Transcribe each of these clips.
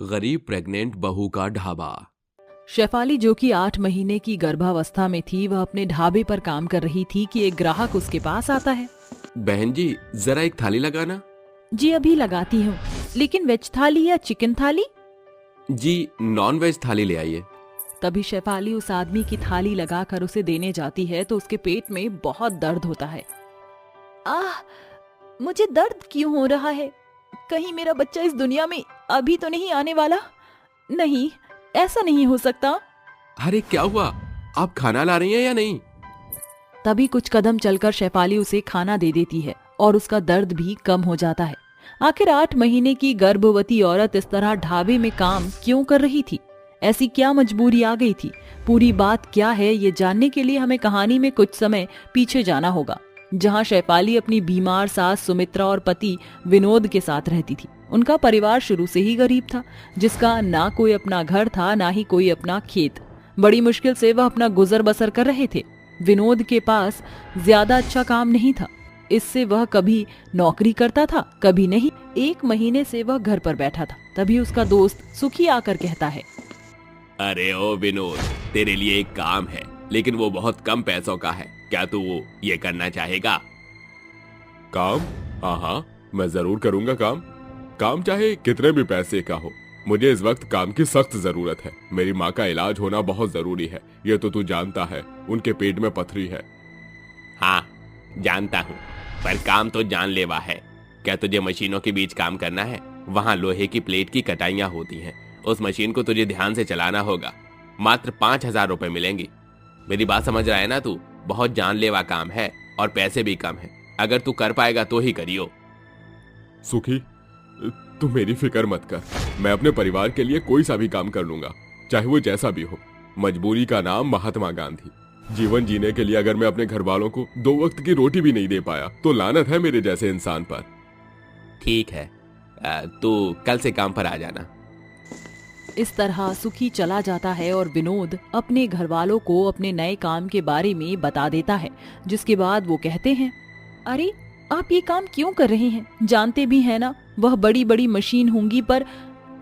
गरीब प्रेग्नेंट बहू का ढाबा। शेफाली जो कि 8 महीने की गर्भावस्था में थी, वह अपने ढाबे पर काम कर रही थी कि एक ग्राहक उसके पास आता है। बहन जी, जरा एक थाली लगाना। जी अभी लगाती हूँ, लेकिन वेज थाली या चिकन थाली? जी नॉन वेज थाली ले आइए। तभी शेफाली उस आदमी की थाली लगाकर उसे देने जाती है तो उसके पेट में बहुत दर्द होता है। आह, मुझे दर्द क्यों हो रहा है? कहीं मेरा बच्चा इस दुनिया में अभी तो नहीं आने वाला? नहीं, ऐसा नहीं हो सकता। अरे क्या हुआ, आप खाना ला रही हैं या नहीं? तभी कुछ कदम चलकर शेफाली उसे खाना दे देती है और उसका दर्द भी कम हो जाता है। आखिर 8 महीने की गर्भवती औरत इस तरह ढाबे में काम क्यों कर रही थी? ऐसी क्या मजबूरी आ गई थी? पूरी बात क्या है, ये जानने के लिए हमें कहानी में कुछ समय पीछे जाना होगा, जहां शेफाली अपनी बीमार सास सुमित्रा और पति विनोद के साथ रहती थी। उनका परिवार शुरू से ही गरीब था, जिसका ना कोई अपना घर था, ना ही कोई अपना खेत। बड़ी मुश्किल से वह अपना गुजर बसर कर रहे थे। विनोद के पास ज्यादा अच्छा काम नहीं था, इससे वह कभी नौकरी करता था, कभी नहीं। 1 महीने से वह घर पर बैठा था। तभी उसका दोस्त सुखी आकर कहता है, अरे ओ विनोद, तेरे लिए एक काम है, लेकिन वो बहुत कम पैसों का है। क्या तू वो ये करना चाहेगा? काम? हाँ, मैं जरूर करूंगा काम। काम चाहे कितने भी पैसे का हो, मुझे इस वक्त काम की सख्त जरूरत है। मेरी माँ का इलाज होना बहुत जरूरी है, ये तो तू जानता है। उनके पेट में पथरी है। हाँ जानता हूँ, पर काम तो जानलेवा है। क्या तुझे मशीनों के बीच काम करना है? वहाँ लोहे की प्लेट की कटाइयाँ होती हैं। उस मशीन को तुझे ध्यान से चलाना होगा। मात्र 5,000 रुपए मिलेंगे। मेरी बात समझ रहा है ना तू? बहुत जानलेवा काम है और पैसे भी कम है। अगर तू कर पाएगा तो ही करियो। सुखी, तू मेरी फिक्र मत कर। मैं अपने परिवार के लिए कोई सा भी काम कर लूंगा, चाहे वो जैसा भी हो। मजबूरी का नाम महात्मा गांधी। जीवन जीने के लिए अगर मैं अपने घर वालों को 2 वक्त की रोटी भी नहीं दे पाया तो लानत है मेरे जैसे इंसान पर। ठीक है, तू कल से काम पर आ जाना। इस तरह सुखी चला जाता है और विनोद अपने घर वालों को अपने नए काम के बारे में बता देता है, जिसके बाद वो कहते हैं, अरे आप ये काम क्यों कर रहे हैं? जानते भी हैं ना, वह बड़ी बड़ी मशीन होंगी, पर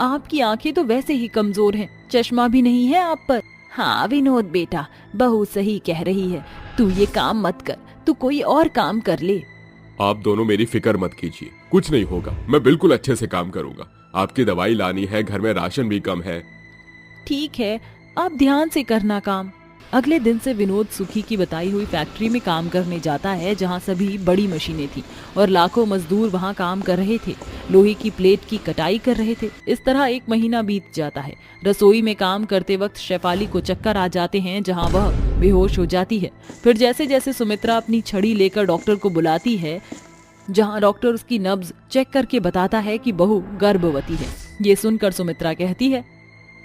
आपकी आंखें तो वैसे ही कमजोर हैं, चश्मा भी नहीं है आप पर। हाँ विनोद बेटा, बहू सही कह रही है, तू ये काम मत कर, तू कोई और काम कर ले। आप दोनों मेरी फिक्र मत कीजिए, कुछ नहीं होगा। मैं बिल्कुल अच्छे से काम करूंगा। आपकी दवाई लानी है, घर में राशन भी कम है। ठीक है, आप ध्यान से करना काम। अगले दिन से विनोद सुखी की बताई हुई फैक्ट्री में काम करने जाता है, जहां सभी बड़ी मशीनें थी और लाखों मजदूर वहां काम कर रहे थे, लोहे की प्लेट की कटाई कर रहे थे। इस तरह 1 महीना बीत जाता है। रसोई में काम करते वक्त शेफाली को चक्कर आ जाते हैं, जहां वह बेहोश हो जाती है। फिर जैसे जैसे सुमित्रा अपनी छड़ी लेकर डॉक्टर को बुलाती है, जहां डॉक्टर उसकी नब्ज चेक करके बताता है कि बहू गर्भवती है। ये सुनकर सुमित्रा कहती है,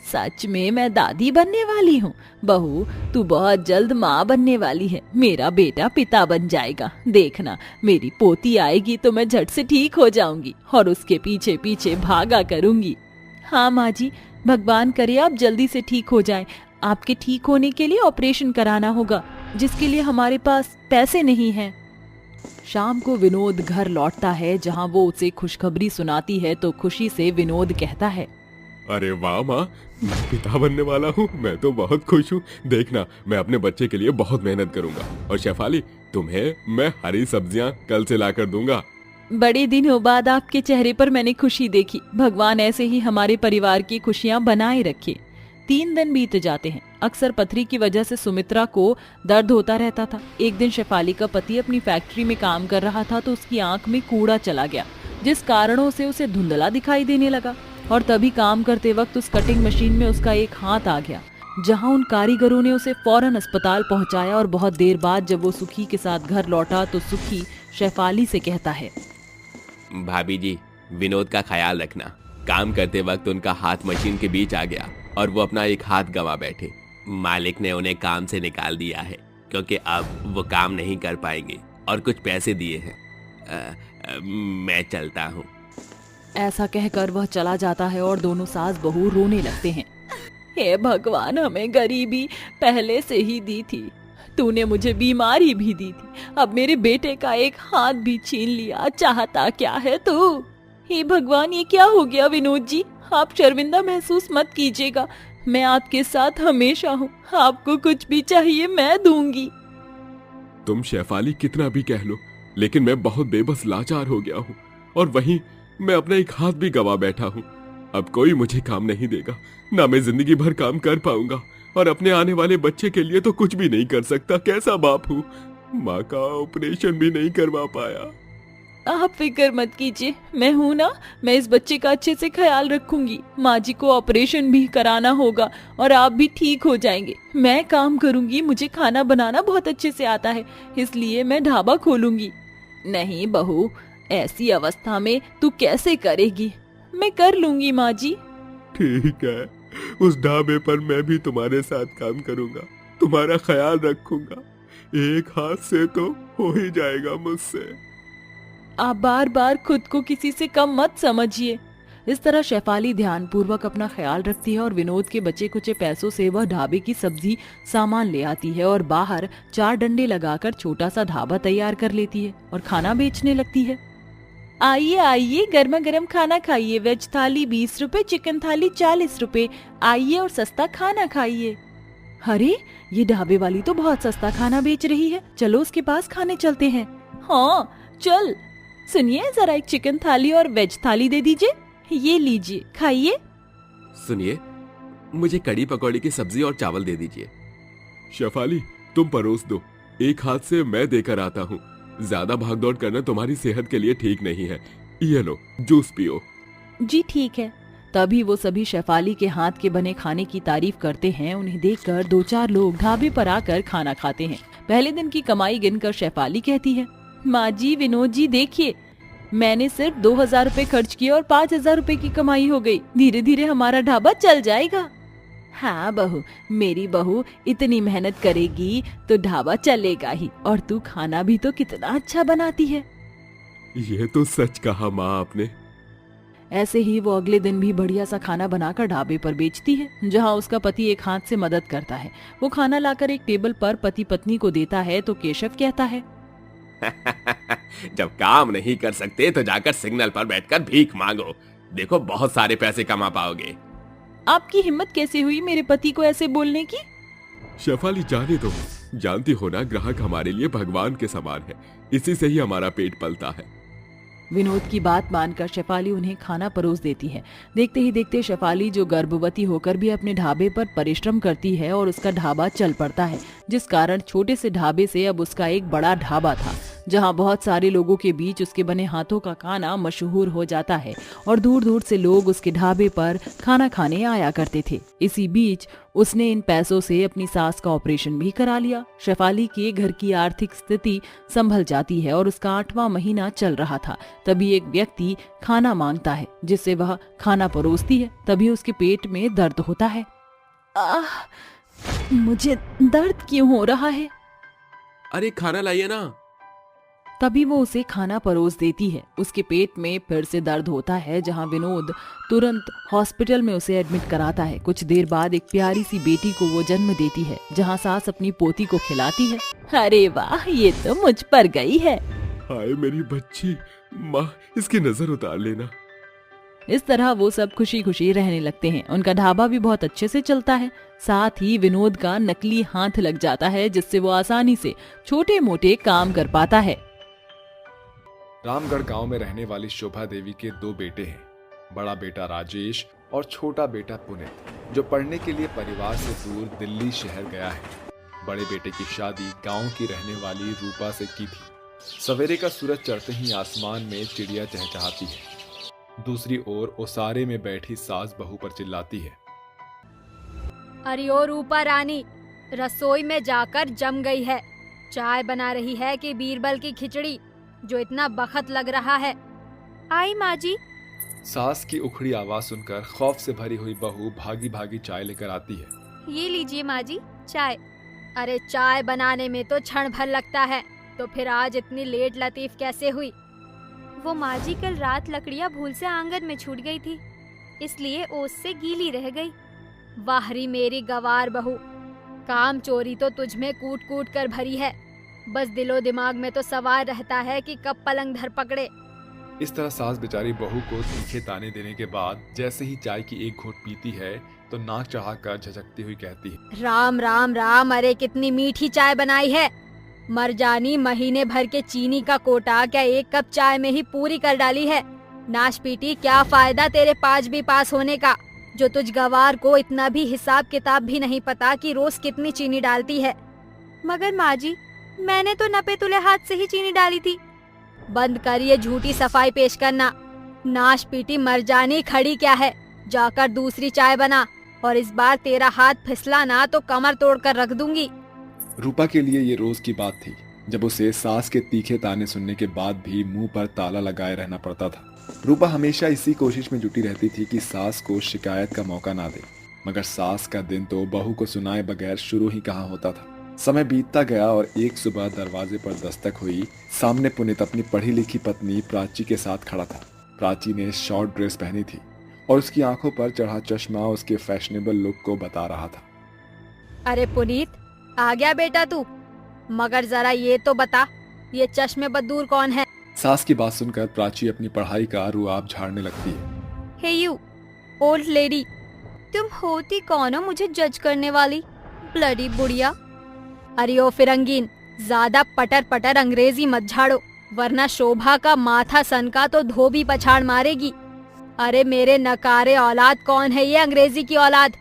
सच में मैं दादी बनने वाली हूँ। बहू, तू बहुत जल्द माँ बनने वाली है। मेरा बेटा पिता बन जाएगा। देखना, मेरी पोती आएगी तो मैं झट से ठीक हो जाऊंगी और उसके पीछे पीछे भागा करूंगी। हाँ माँ जी, भगवान करे आप जल्दी से ठीक हो जाएं। आपके ठीक होने के लिए ऑपरेशन कराना होगा, जिसके लिए हमारे पास पैसे नहीं हैं। शाम को विनोद घर लौटता है, जहाँ वो उसे खुशखबरी सुनाती है तो खुशी से विनोद कहता है, अरे वाह माँ, मैं पिता बनने वाला हूँ। मैं तो बहुत खुश हूँ। देखना, मैं अपने बच्चे के लिए बहुत मेहनत करूंगा। और शेफाली, तुम्हें मैं हरी सब्जियाँ कल से लाकर दूंगा। बड़े दिनों बाद आपके चेहरे पर मैंने खुशी देखी। भगवान ऐसे ही हमारे परिवार की खुशियाँ बनाए रखे। 3 दिन बीत जाते हैं। अक्सर पथरी की वजह से सुमित्रा को दर्द होता रहता था। एक दिन शेफाली का पति अपनी फैक्ट्री में काम कर रहा था तो उसकी आंख में कूड़ा चला गया, जिस कारणों से उसे धुंधला दिखाई देने लगा। और तभी काम करते वक्त उस कटिंग मशीन में उसका एक हाथ आ गया, जहां उन कारीगरों ने उसे फौरन अस्पताल पहुंचाया। और बहुत देर बाद जब वो सुखी के साथ घर लौटा तो सुखी शेफाली से कहता है, भाभी जी, विनोद का ख्याल रखना। काम करते वक्त उनका हाथ मशीन के बीच आ गया और वो अपना एक हाथ गंवा बैठे। मालिक ने उन्हें काम से निकाल दिया है, क्योंकि अब वो काम नहीं कर पाएंगे और कुछ पैसे दिए हैं। मैं चलता हूँ। ऐसा कहकर वह चला जाता है और दोनों सास बहू रोने लगते हैं। हे भगवान, हमें गरीबी पहले से ही दी थी, तूने मुझे बीमारी भी दी थी, अब मेरे बेटे का एक हाथ भी छीन लिया। चाहता क्या है तू? हे भगवान, ये क्या हो गया विनोद जी? आप शर्मिंदा महसूस मत कीजिएगा, मैं आपके साथ हमेशा हूँ। आपको कुछ भी चाहिए मैं दूंगी। तुम शेफाली कितना भी कह लो, लेकिन मैं बहुत बेबस लाचार हो गया हूँ, और वहीं मैं अपना एक हाथ भी गवा बैठा हूँ। अब कोई मुझे काम नहीं देगा, ना मैं जिंदगी भर काम कर पाऊंगा, और अपने आने वाले बच्चे के लिए तो कुछ भी नहीं कर सकता। कैसा बाप हूँ, माँ का ऑपरेशन भी नहीं करवा पाया। आप फिक्र मत कीजिए, मैं हूं ना, मैं इस बच्चे का अच्छे से ख्याल रखूंगी। माँ जी को ऑपरेशन भी कराना होगा और आप भी ठीक हो जाएंगे। मैं काम करूंगी, मुझे खाना बनाना बहुत अच्छे से आता है, इसलिए मैं ढाबा खोलूंगी। नहीं बहू, ऐसी अवस्था में तू कैसे करेगी? मैं कर लूंगी माँ जी। ठीक है, उस ढाबे पर मैं भी तुम्हारे साथ काम करूंगा, तुम्हारा ख्याल रखूंगा। एक हाथ से तो हो ही जाएगा मुझसे। आप बार बार खुद को किसी से कम मत समझिए। इस तरह शेफाली ध्यानपूर्वक अपना ख्याल रखती है और विनोद के बचे कुचे पैसों से वह ढाबे की सब्जी सामान ले आती है और बाहर 4 डंडे लगाकर छोटा सा ढाबा तैयार कर लेती है और खाना बेचने लगती है। आइए आइए, गर्मा गर्म खाना खाइए। वेज थाली 20 रुपए, चिकन थाली 40 रुपए। आइए और सस्ता खाना खाइए। अरे, ये ढाबे वाली तो बहुत सस्ता खाना बेच रही है, चलो उसके पास खाने चलते हैं। हाँ चल। सुनिए, जरा एक चिकन थाली और वेज थाली दे दीजिए। ये लीजिए, खाइए। सुनिए, मुझे कड़ी पकौड़ी की सब्जी और चावल दे दीजिए। शेफाली, तुम परोस दो, एक हाथ से मैं देकर आता हूँ। ज्यादा भागदौड़ करना तुम्हारी सेहत के लिए ठीक नहीं है। ये लो, जूस पियो। जी ठीक है। तभी वो सभी शेफाली के हाथ के बने खाने की तारीफ करते हैं। उन्हें देखकर 2-4 लोग ढाबे पर आकर खाना खाते हैं। पहले दिन की कमाई गिनकर शेफाली कहती है, माँ जी, विनोद जी देखिए, मैंने सिर्फ 2000 रुपए खर्च किए और 5000 रुपए की कमाई हो गई। धीरे धीरे हमारा ढाबा चल जाएगा। हाँ बहू, मेरी बहू इतनी मेहनत करेगी तो ढाबा चलेगा ही। और तू खाना भी तो कितना अच्छा बनाती है। ये तो सच कहा माँ आपने। ऐसे ही वो अगले दिन भी बढ़िया सा खाना बनाकर ढाबे पर बेचती है, जहाँ उसका पति एक हाथ से मदद करता है। वो खाना लाकर एक टेबल पर पति पत्नी को देता है तो केशव कहता है, जब काम नहीं कर सकते तो जाकर सिग्नल पर बैठकर भीख मांगो, देखो बहुत सारे पैसे कमा पाओगे। आपकी हिम्मत कैसे हुई मेरे पति को ऐसे बोलने की? शेफाली, जाने दो, जानती हो ना, ग्राहक हमारे लिए भगवान के समान है, इसी से ही हमारा पेट पलता है। विनोद की बात मानकर शेफाली उन्हें खाना परोस देती है। देखते ही देखते शेफाली, जो गर्भवती होकर भी अपने ढाबे पर परिश्रम करती है, और उसका ढाबा चल पड़ता है, जिस कारण छोटे से ढाबे से अब उसका एक बड़ा ढाबा था, जहां बहुत सारे लोगों के बीच उसके बने हाथों का खाना मशहूर हो जाता है और दूर दूर से लोग उसके ढाबे पर खाना खाने आया करते थे। इसी बीच उसने इन पैसों से अपनी सास का ऑपरेशन भी करा लिया। शेफाली के घर की आर्थिक स्थिति संभल जाती है और उसका 8वां महीना चल रहा था। तभी एक व्यक्ति खाना मांगता है, जिससे वह खाना परोसती है। तभी उसके पेट में दर्द होता है। मुझे दर्द क्यों हो रहा है? अरे खाना लाइए ना। तभी वो उसे खाना परोस देती है। उसके पेट में फिर से दर्द होता है, जहां विनोद तुरंत हॉस्पिटल में उसे एडमिट कराता है। कुछ देर बाद एक प्यारी सी बेटी को वो जन्म देती है, जहां सास अपनी पोती को खिलाती है। अरे वाह, ये तो मुझ पर गई है। हाय मेरी बच्ची, माँ इसकी नजर उतार लेना। इस तरह वो सब खुशी खुशी रहने लगते हैं। उनका ढाबा भी बहुत अच्छे से चलता है। साथ ही विनोद का नकली हाथ लग जाता है, जिससे वो आसानी से छोटे मोटे काम कर पाता है। रामगढ़ गांव में रहने वाली शोभा देवी के 2 बेटे हैं। बड़ा बेटा राजेश और छोटा बेटा पुनीत, जो पढ़ने के लिए परिवार से दूर दिल्ली शहर गया है। बड़े बेटे की शादी गांव की रहने वाली रूपा से की थी। सवेरे का सूरज चढ़ते ही आसमान में चिड़िया चहचहाती है। दूसरी ओर ओसारे में बैठी सास बहू पर चिल्लाती है, अरे ओ रूपा रानी, रसोई में जाकर जम गई है। चाय बना रही है कि बीरबल की खिचड़ी, जो इतना बखत लग रहा है। आई माँ जी। सास की उखड़ी आवाज सुनकर खौफ से भरी हुई बहू भागी भागी चाय लेकर आती है। ये लीजिए माँ जी चाय। अरे चाय बनाने में तो क्षण भर लगता है, तो फिर आज इतनी लेट लतीफ कैसे हुई? वो माँ जी, कल रात लकड़ियाँ भूल से आंगन में छूट गई थी, इसलिए ओस से गीली रह गई। वाहरी मेरी गवार बहू, काम चोरी तो तुझ में कूट कूट कर भरी है। बस दिलो दिमाग में तो सवार रहता है कि कब पलंग धर पकड़े। इस तरह सास बेचारी बहू को तीखे ताने देने के बाद जैसे ही चाय की एक घूंट पीती है तो नाक चढ़ाकर झटकती हुई कहती है, राम राम राम, अरे कितनी मीठी चाय बनाई है। मरजानी महीने भर के चीनी का कोटा क्या एक कप चाय में ही पूरी कर डाली है। नाश पीटी, क्या फायदा तेरे 5 पास होने का, जो तुझ गवार को इतना भी हिसाब किताब भी नहीं पता कि रोज कितनी चीनी डालती है। मगर माँ जी, मैंने तो नपे तुले हाथ से ही चीनी डाली थी। बंद कर ये झूठी सफाई पेश करना। नाश पीटी मरजानी, खड़ी क्या है, जाकर दूसरी चाय बना, और इस बार तेरा हाथ फिसला ना तो कमर तोड़कर रख दूंगी। रूपा के लिए ये रोज की बात थी, जब उसे सास के तीखे ताने सुनने के बाद भी मुंह पर ताला लगाए रहना पड़ता था। रूपा हमेशा इसी कोशिश में जुटी रहती थी कि सास को शिकायत का मौका ना दे, मगर सास का दिन तो बहू को सुनाए बगैर शुरू ही कहाँ होता था। समय बीतता गया और एक सुबह दरवाजे पर दस्तक हुई। सामने पुनीत अपनी पढ़ी लिखी पत्नी प्राची के साथ खड़ा था। प्राची ने शॉर्ट ड्रेस पहनी थी और उसकी आंखों पर चढ़ा चश्मा उसके फैशनेबल लुक को बता रहा था। अरे पुनीत, आ गया बेटा तू, मगर जरा ये तो बता, ये चश्मे बदूर कौन है? सास की बात सुनकर प्राची अपनी पढ़ाई का रुआब झाड़ने लगती है। हे यू ओल्ड लेडी, तुम होती कौन हो मुझे जज करने वाली, ब्लडी बुढ़िया। अरे ओ फिरंगीन, ज्यादा पटर पटर अंग्रेजी मत झाड़ो, वरना शोभा का माथा सनका तो धोबी पछाड़ मारेगी। अरे मेरे नकारे औलाद, कौन है ये अंग्रेजी की औलाद?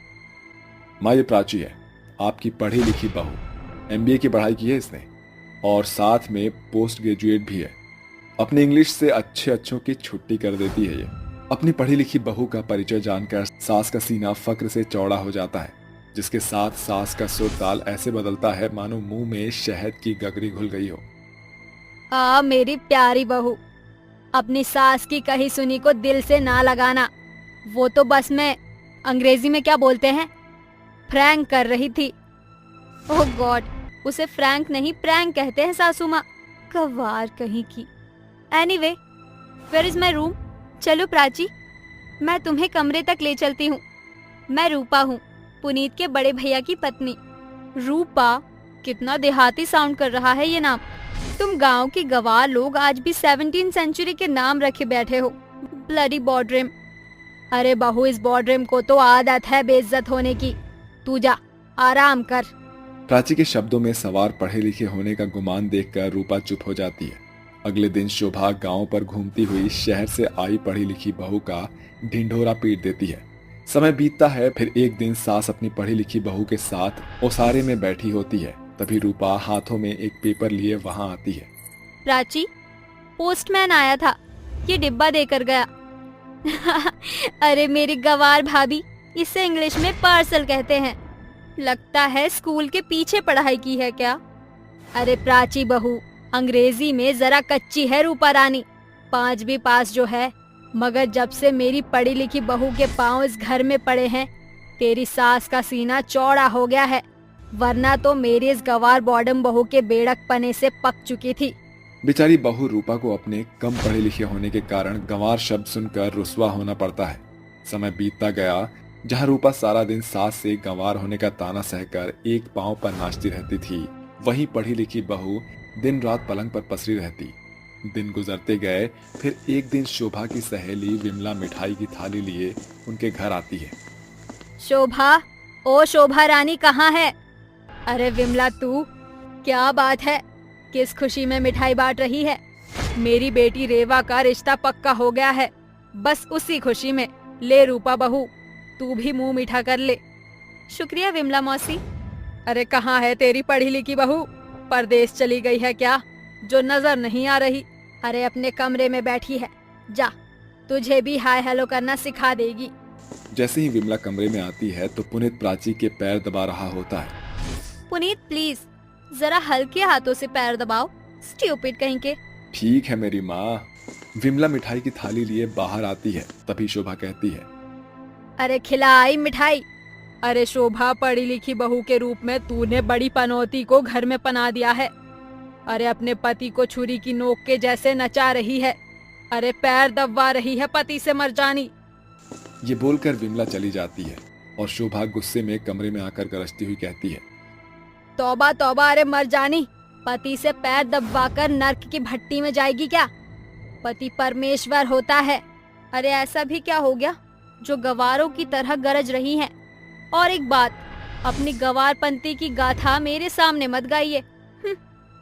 माँ, ये प्राची है, आपकी पढ़ी लिखी बहू। MBA की पढ़ाई की है इसने और साथ में पोस्ट ग्रेजुएट भी है। अपनी इंग्लिश से अच्छों की छुट्टी कर देती है ये। अपनी पढ़ी लिखी बहू का परिचय जानकर सास का सीना फक्र से चौड़ा हो जाता है, जिसके साथ सास का सुर ताल ऐसे बदलता है मानो मुंह में शहद की गगरी घुल गई हो। मेरी प्यारी बहू, अपनी सास की कही सुनी को दिल से ना लगाना। वो तो बस मैं अंग्रेजी में क्या बोलते हैं, फ्रैंक कर रही थी। ओह गॉड, उसे फ्रैंक नहीं प्रैंक कहते हैं सासू माँ, गवार कहीं की। Anyway, where is my room? चलो प्राची, मैं तुम्हें कमरे तक ले चलती हूँ। मैं रूपा हूँ, पुनीत के बड़े भैया की पत्नी। रूपा, कितना देहाती साउंड कर रहा है ये नाम। तुम गांव के गवार लोग आज भी 17वीं सेंचुरी के नाम रखे बैठे हो, ब्लडी बॉर्डरेम। अरे बहू, इस बॉर्डरेम को तो आदत है बेइज्जत होने की। तू जा, आराम कर। प्राची के शब्दों में सवार पढ़े लिखे होने का गुमान देखकर रूपा चुप हो जाती है। अगले दिन शोभा गांव पर घूमती हुई शहर से आई पढ़ी लिखी बहू का ढिंढोरा पीट देती है। समय बीतता है, फिर एक दिन सास अपनी पढ़ी लिखी बहू के साथ ओसारे में बैठी होती है। तभी रूपा हाथों में एक पेपर लिए वहां आती है। प्राची, पोस्टमैन आया था, ये डिब्बा देकर गया। अरे मेरी गवार भाभी, इसे इंग्लिश में पार्सल कहते हैं। लगता है स्कूल के पीछे पढ़ाई की है क्या? अरे प्राची बहू, अंग्रेजी में जरा कच्ची है रूपा रानी। 5 पास जो है, मगर जब से मेरी पढ़ी लिखी बहू के पांव इस घर में पड़े हैं, तेरी सास का सीना चौड़ा हो गया है, वरना तो मेरी इस गवार बॉडम बहू के बेड़क पने से पक चुकी थी। बेचारी बहू रूपा को अपने कम पढ़े लिखे होने के कारण गंवार शब्द सुनकर रुस्वा होना पड़ता है। समय बीतता गया, जहाँ रूपा सारा दिन सास से गंवार होने का ताना सहकर एक पांव पर नाचती रहती थी, वहीं पढ़ी लिखी बहू दिन रात पलंग पर पसरी रहती। दिन गुजरते गए, फिर एक दिन शोभा की सहेली विमला मिठाई की थाली लिए उनके घर आती है। शोभा, ओ शोभा रानी कहाँ है? अरे विमला, तू क्या बात है, किस खुशी में मिठाई बांट रही है? मेरी बेटी रेवा का रिश्ता पक्का हो गया है, बस उसी खुशी में। ले रूपा बहू, तू भी मुंह मीठा कर ले। शुक्रिया विमला मौसी। अरे कहाँ है तेरी पढ़ी लिखी बहू? परदेश चली गई है क्या, जो नजर नहीं आ रही? अरे अपने कमरे में बैठी है, जा, तुझे भी हाय हेलो करना सिखा देगी। जैसे ही विमला कमरे में आती है तो पुनीत प्राची के पैर दबा रहा होता है। पुनीत प्लीज, जरा हल्के हाथों से पैर दबाओ, स्टूपिड कहीं के। ठीक है मेरी माँ। विमला मिठाई की थाली लिए बाहर आती है, तभी शोभा कहती है, अरे खिलाई मिठाई। अरे शोभा, पढ़ी लिखी बहू के रूप में तूने बड़ी पनौती को घर में पना दिया है। अरे अपने पति को छुरी की नोक के जैसे नचा रही है। अरे पैर दबवा रही है पति से मरजानी। ये बोलकर विमला चली जाती है और शोभा गुस्से में कमरे में आकर गरजती हुई कहती है, तौबा तौबा, अरे मरजानी, पति से पैर दबवाकर नर्क की भट्टी में जाएगी क्या? पति परमेश्वर होता है। अरे ऐसा भी क्या हो गया जो गवारों की तरह गरज रही हैं? और एक बात, अपनी गवारपंती की गाथा मेरे सामने मत गाइए।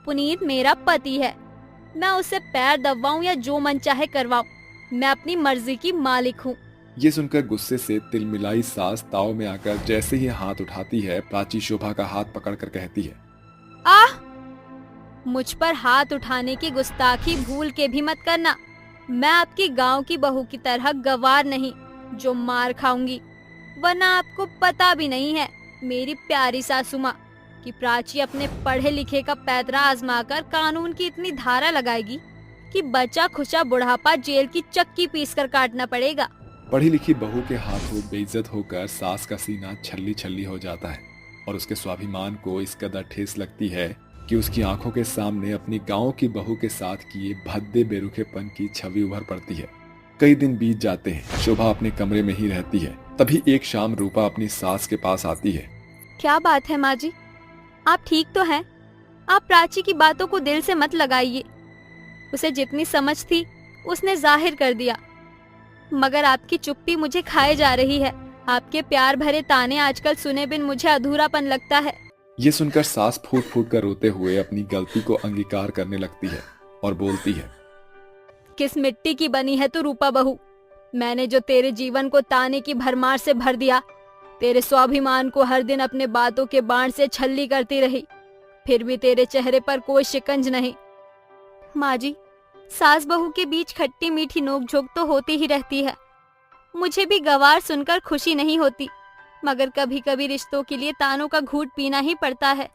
पुनीत मेरा पति है, मैं उससे पैर दबाऊं या जो मन चाहे करवाऊं, मैं अपनी मर्जी की मालिक हूँ। ये सुनकर गुस्से से तिलमिलाई सास ताव में आकर जैसे ही हाथ उठाती है, प्राची शोभा का हाथ पकड़कर कहती है, आह! मुझ पर हाथ उठाने की गुस्ताखी भूल के भी मत करना। मैं आपकी गांव की बहू की तरह गवार नहीं जो मार खाऊंगी, वरना आपको पता भी नहीं है मेरी प्यारी सासू माँ कि प्राची अपने पढ़े लिखे का पैतरा आजमाकर कानून की इतनी धारा लगाएगी कि बचा खुचा बुढ़ापा जेल की चक्की पीसकर काटना पड़ेगा। पढ़ी लिखी बहू के हाथों बेइज्जत होकर सास का सीना छल्ली छल्ली हो जाता है और उसके स्वाभिमान को इस कदर ठेस लगती है कि उसकी आंखों के सामने अपनी गांव की बहू के साथ किए भद्दे बेरुखेपन की छवि उभर पड़ती है। कई दिन बीत जाते हैं, शोभा अपने कमरे में ही रहती है। तभी एक शाम रूपा अपनी सास के पास आती है। क्या बात है माँ जी, आप ठीक तो हैं? आप प्राची की बातों को दिल से मत लगाइए। उसे जितनी समझ थी उसने जाहिर कर दिया, मगर आपकी चुप्पी मुझे खाए जा रही है। आपके प्यार भरे ताने आजकल सुने बिन मुझे अधूरापन लगता है। ये सुनकर सास फूट फूट कर रोते हुए अपनी गलती को अंगीकार करने लगती है और बोलती है, किस मिट्टी की बनी है तू रूपा बहू? मैंने जो तेरे जीवन को ताने की भरमार से भर दिया, तेरे स्वाभिमान को हर दिन अपने बातों के बाण से छल्ली करती रही, फिर भी तेरे चेहरे पर कोई शिकंज नहीं। माँ जी, सास बहू के बीच खट्टी मीठी नोकझोंक तो होती ही रहती है। मुझे भी गवार सुनकर खुशी नहीं होती, मगर कभी कभी रिश्तों के लिए तानों का घूंट पीना ही पड़ता है।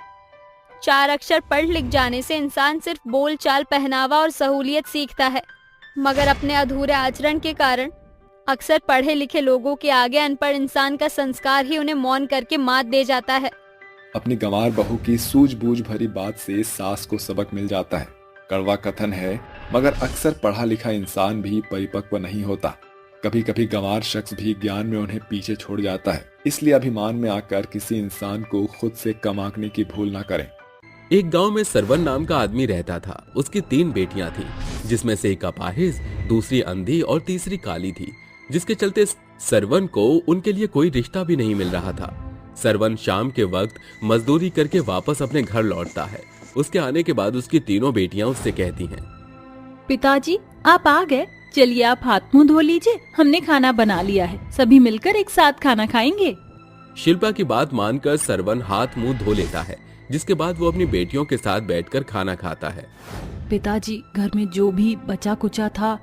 4 अक्षर पढ़ लिख जाने से इंसान सिर्फ बोल चाल, पहनावा और सहूलियत सीखता है, मगर अपने अधूरे आचरण के कारण अक्सर पढ़े लिखे लोगों के आगे अनपढ़ इंसान का संस्कार ही उन्हें मौन करके मात दे जाता है। अपनी गंवार बहू की सूझबूझ भरी बात से सास को सबक मिल जाता है। कड़वा कथन है, मगर अक्सर पढ़ा लिखा इंसान भी परिपक्व नहीं होता। कभी कभी गंवार शख्स भी ज्ञान में उन्हें पीछे छोड़ जाता है। इसलिए अभिमान में आकर किसी इंसान को खुद से कम आंकने की भूल ना करें। एक गांव में सरवन नाम का आदमी रहता था। उसकी 3 बेटियां थीं, जिसमें से एक अपाहिज, दूसरी अंधी और तीसरी काली थी, जिसके चलते सरवन को उनके लिए कोई रिश्ता भी नहीं मिल रहा था। सरवन शाम के वक्त मजदूरी करके वापस अपने घर लौटता है। उसके आने के बाद उसकी तीनों बेटियां उससे कहती हैं, पिताजी आप आ गए, चलिए आप हाथ मुंह धो लीजिए, हमने खाना बना लिया है, सभी मिलकर एक साथ खाना खाएंगे। शिल्पा की बात मानकर सरवन हाथ मुंह धो लेता है, जिसके बाद वो अपनी बेटियों के साथ बैठकर खाना खाता है। पिताजी, घर में जो भी बचा कुचा था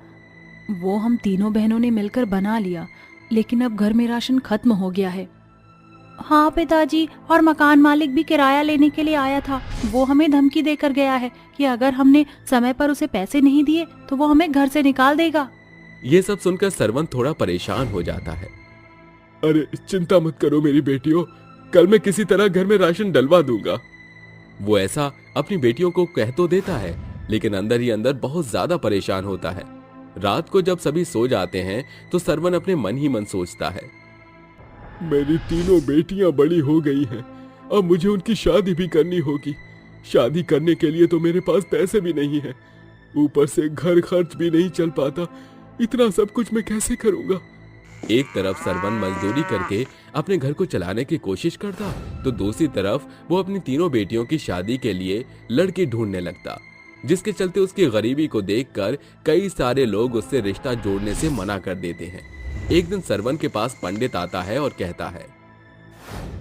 वो हम तीनों बहनों ने मिलकर बना लिया, लेकिन अब घर में राशन खत्म हो गया है। हाँ पिताजी, और मकान मालिक भी किराया लेने के लिए आया था। वो हमें धमकी देकर गया है कि अगर हमने समय पर उसे पैसे नहीं दिए तो वो हमें घर से निकाल देगा। ये सब सुनकर सरवन थोड़ा परेशान हो जाता है। अरे चिंता मत करो मेरी बेटियों, कल मैं किसी तरह घर में राशन डलवा दूंगा। वो ऐसा अपनी बेटियों को कह तो देता है, लेकिन अंदर ही अंदर बहुत ज्यादा परेशान होता है। रात को जब सभी सो जाते हैं तो सरवन अपने मन ही मन सोचता है, मेरी तीनों बेटियां बड़ी हो गई हैं, अब मुझे उनकी शादी भी करनी होगी। शादी करने के लिए तो मेरे पास पैसे भी नहीं है, ऊपर से घर खर्च भी नहीं चल पाता। इतना सब कुछ मैं कैसे करूंगा? एक तरफ सरवन मजदूरी करके अपने घर को चलाने की कोशिश करता, तो दूसरी तरफ वो अपनी तीनों बेटियों की शादी के लिए लड़की ढूंढने लगता, जिसके चलते उसकी गरीबी को देखकर कई सारे लोग उससे रिश्ता जोड़ने से मना कर देते हैं। एक दिन सरवन के पास पंडित आता है और कहता है,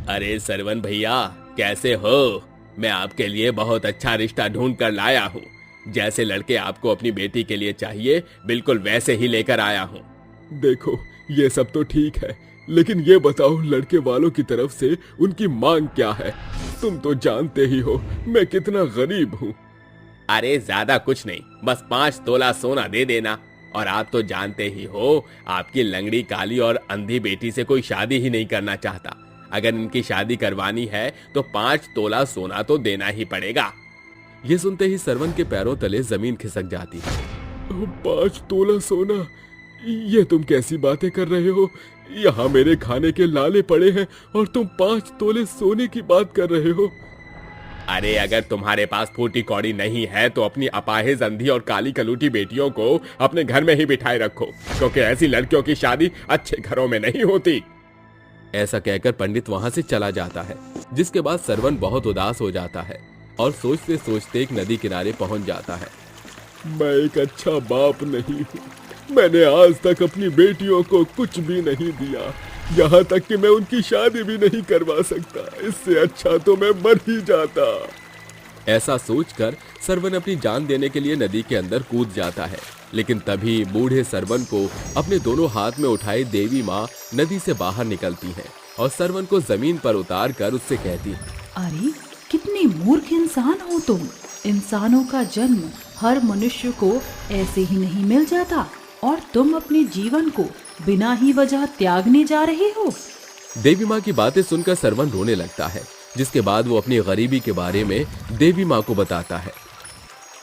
अरे सरवन भैया, कैसे हो? मैं आपके लिए बहुत अच्छा रिश्ता ढूंढ कर लाया हूँ। जैसे लड़के आपको अपनी बेटी के लिए चाहिए, बिल्कुल वैसे ही लेकर आया हूँ। देखो ये सब तो ठीक है, लेकिन ये बताओ लड़के वालों की तरफ से उनकी मांग क्या है? तुम तो जानते ही हो मैं कितना गरीब हूँ। अरे ज्यादा कुछ नहीं, बस 5 तोला सोना दे देना। और आप तो जानते ही हो, आपकी लंगड़ी काली और अंधी बेटी से कोई शादी ही नहीं करना चाहता। अगर इनकी शादी करवानी है तो 5 तोला सोना तो देना ही पड़ेगा। ये सुनते ही सरवन के पैरों तले जमीन खिसक जाती है। 5 तोला सोना? ये तुम कैसी बातें कर रहे हो? यहाँ मेरे खाने के लाले पड़े हैं और तुम 5 तोले सोने की बात कर रहे हो? अरे अगर तुम्हारे पास फूटी कौड़ी नहीं है तो अपनी अपाहिज, अंधी और काली कलूटी बेटियों को अपने घर में ही बिठाए रखो, क्योंकि ऐसी लड़कियों की शादी अच्छे घरों में नहीं होती। ऐसा कहकर पंडित वहां से चला जाता है, जिसके बाद सरवन बहुत उदास हो जाता है और सोचते सोचते एक नदी किनारे पहुंच जाता है। मैं एक अच्छा बाप नहीं हूँ। मैंने आज तक अपनी बेटियों को कुछ भी नहीं दिया, यहाँ तक कि मैं उनकी शादी भी नहीं करवा सकता। इससे अच्छा तो मैं मर ही जाता। ऐसा सोचकर सरवन अपनी जान देने के लिए नदी के अंदर कूद जाता है, लेकिन तभी बूढ़े सरवन को अपने दोनों हाथ में उठाए देवी माँ नदी से बाहर निकलती हैं और सरवन को जमीन पर उतार कर उससे कहती है, अरे कितने मूर्ख इंसान हो तुम। इंसानों का जन्म हर मनुष्य को ऐसे ही नहीं मिल जाता और तुम अपने जीवन को बिना ही वजह त्यागने जा रहे हो। देवी माँ की बातें सुनकर सरवन रोने लगता है, जिसके बाद वो अपनी गरीबी के बारे में देवी माँ को बताता है।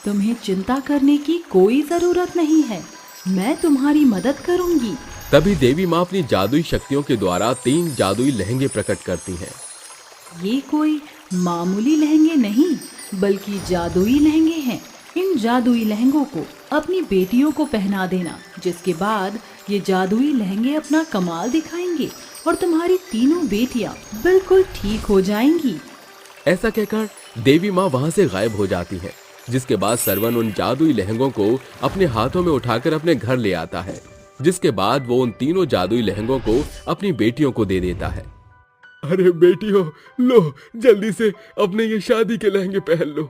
तुम्हें चिंता करने की कोई जरूरत नहीं है, मैं तुम्हारी मदद करूंगी। तभी देवी माँ अपनी जादुई शक्तियों के द्वारा 3 जादुई लहंगे प्रकट करती हैं। ये कोई मामूली लहंगे नहीं बल्कि जादुई लहंगे हैं। इन जादुई लहंगों को अपनी बेटियों को पहना देना, जिसके बाद ये जादुई लहंगे अपना कमाल दिखाएंगे और तुम्हारी तीनों बेटियां बिल्कुल ठीक हो जाएंगी। ऐसा कहकर देवी माँ वहां से गायब हो जाती है, जिसके बाद सरवन उन जादुई लहंगों को अपने हाथों में उठाकर अपने घर ले आता है, जिसके बाद वो उन तीनों जादुई लहंगों को अपनी बेटियों को दे देता है। अरे बेटियों, लो जल्दी से अपने ये शादी के लहंगे पहन लो।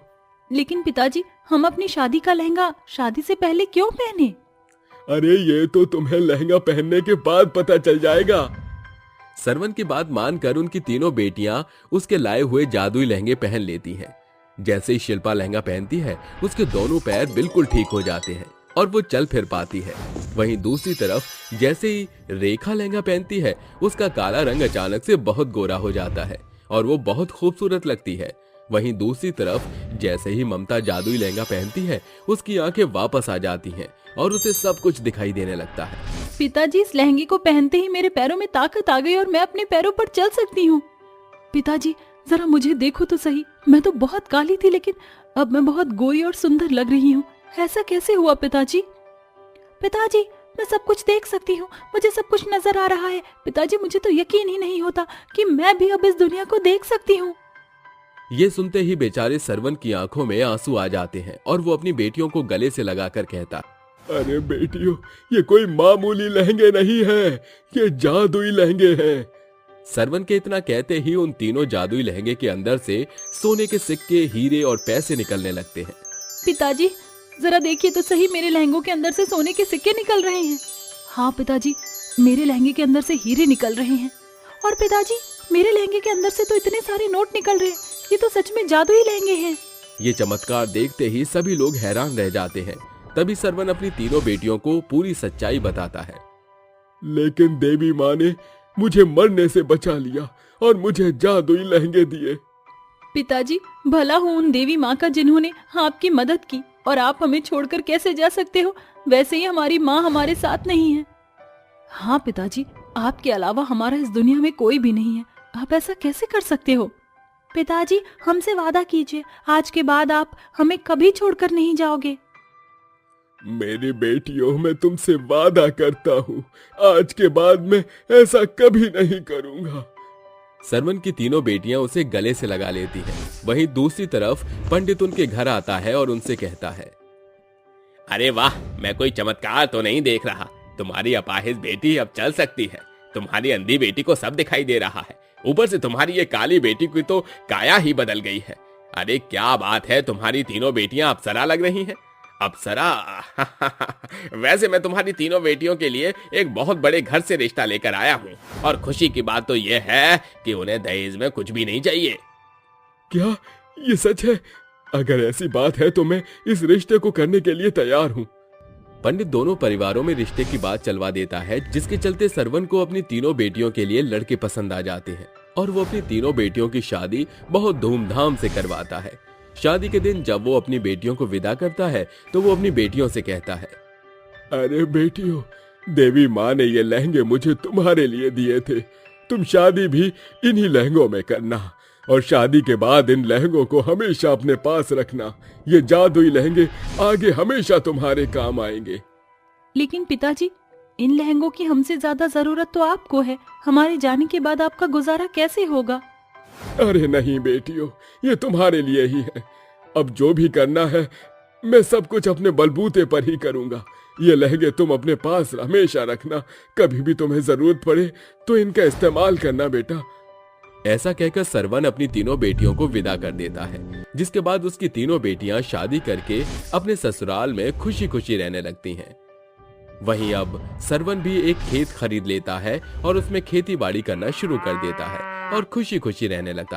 लेकिन पिताजी, हम अपनी शादी का लहंगा शादी से पहले क्यों पहने? अरे ये तो तुम्हें लहंगा पहनने के बाद पता चल जाएगा। सरवन की बात मानकर उनकी तीनों बेटियां उसके लाए हुए जादुई लहंगे पहन लेती हैं। जैसे ही शिल्पा लहंगा पहनती है, उसके दोनों पैर बिल्कुल ठीक हो जाते हैं और वो चल फिर पाती है। वहीं दूसरी तरफ जैसे ही रेखा लहंगा पहनती है, उसका काला रंग अचानक से बहुत गोरा हो जाता है और वो बहुत खूबसूरत लगती है। वहीं दूसरी तरफ जैसे ही ममता जादुई लहंगा पहनती है, उसकी आंखें वापस आ जाती हैं और उसे सब कुछ दिखाई देने लगता है। पिताजी, इस लहंगे को पहनते ही मेरे पैरों में ताकत आ गई और मैं अपने पैरों पर चल सकती हूँ। पिताजी, जरा मुझे देखो तो सही, मैं तो बहुत काली थी लेकिन अब मैं बहुत गोरी और सुंदर लग रही हूँ। ऐसा कैसे हुआ पिताजी? पिताजी, मैं सब कुछ देख सकती हूँ, मुझे सब कुछ नजर आ रहा है। पिताजी, मुझे तो यकीन ही नहीं होता कि मैं भी अब इस दुनिया को देख सकती हूँ। ये सुनते ही बेचारे सरवन की आंखों में आंसू आ जाते हैं और वो अपनी बेटियों को गले से लगाकर कहता, अरे बेटियों, ये कोई मामूली लहंगे नहीं है, ये जादुई लहंगे हैं। सरवन के इतना कहते ही उन तीनों जादुई लहंगे के अंदर से सोने के सिक्के, हीरे और पैसे निकलने लगते हैं। पिताजी, जरा देखिए तो सही, मेरे लहंगों के अंदर से सोने के सिक्के निकल रहे हैं। हाँ पिताजी, मेरे लहंगे के अंदर से हीरे निकल रहे हैं। और पिताजी, मेरे लहंगे के अंदर से तो इतने सारे नोट निकल रहे हैं, ये तो सच में जादुई लहंगे हैं। ये चमत्कार देखते ही सभी लोग हैरान रह जाते हैं। तभी सरवन अपनी तीनों बेटियों को पूरी सच्चाई बताता है। लेकिन देवी माँ ने मुझे मरने से बचा लिया और मुझे जादुई लहंगे दिए। पिताजी, भला हो उन देवी माँ का जिन्होंने आपकी मदद की, और आप हमें छोड़कर कैसे जा सकते हो? वैसे ही हमारी माँ हमारे साथ नहीं है। हाँ पिताजी, आपके अलावा हमारा इस दुनिया में कोई भी नहीं है, आप ऐसा कैसे कर सकते हो? पिताजी, हमसे वादा कीजिए, आज के बाद आप हमें कभी छोड़कर नहीं जाओगे। मेरी बेटियों, मैं तुमसे वादा करता हूँ, आज के बाद मैं ऐसा कभी नहीं करूँगा। सरवन की तीनों बेटियां उसे गले से लगा लेती हैं। वहीं दूसरी तरफ पंडित उनके घर आता है और उनसे कहता है, अरे वाह, मैं कोई चमत्कार तो नहीं देख रहा। तुम्हारी अपाहिज बेटी अब चल सकती है, तुम्हारी अंधी बेटी को सब दिखाई दे रहा है, ऊपर से तुम्हारी ये काली बेटी की तो काया ही बदल गई है। अरे क्या बात है, तुम्हारी तीनों बेटियां अप्सरा लग रही हैं। अप्सरा? वैसे मैं तुम्हारी तीनों बेटियों के लिए एक बहुत बड़े घर से रिश्ता लेकर आया हूँ, और खुशी की बात तो यह है कि उन्हें दहेज में कुछ भी नहीं चाहिए। क्या ये सच है? अगर ऐसी बात है तो मैं इस रिश्ते को करने के लिए तैयार हूँ। पंडित दोनों परिवारों में रिश्ते की बात चलवा देता है, जिसके चलते सरवन को अपनी तीनों बेटियों के लिए लड़के पसंद आ जाते हैं और वो अपनी तीनों बेटियों की शादी बहुत धूमधाम से करवाता है। शादी के दिन जब वो अपनी बेटियों को विदा करता है तो वो अपनी बेटियों से कहता है, अरे बेटियों, देवी माँ ने ये लहंगे मुझे तुम्हारे लिए दिए थे, तुम शादी भी इन्हीं लहंगों में करना। और शादी के बाद इन लहंगों को हमेशा अपने पास रखना। ये जादुई लहंगे आगे हमेशा तुम्हारे काम आएंगे। लेकिन पिताजी, इन लहंगों की हमसे ज्यादा जरूरत तो आपको है। हमारे जाने के बाद आपका गुजारा कैसे होगा? अरे नहीं बेटियों, ये तुम्हारे लिए ही है। अब जो भी करना है मैं सब कुछ अपने बलबूते पर ही करूंगा। ये लहंगे तुम अपने पास हमेशा रखना। कभी भी तुम्हें जरूरत पड़े तो इनका इस्तेमाल करना बेटा। ऐसा कहकर सरवन अपनी तीनों बेटियों को विदा कर देता है, जिसके बाद उसकी तीनों बेटियां शादी करके अपने ससुराल में खुशी खुशी रहने लगती हैं। वहीं अब सरवन भी एक खेत खरीद लेता है और उसमें खेती बाड़ी करना शुरू कर देता है और खुशी खुशी रहने लगता है।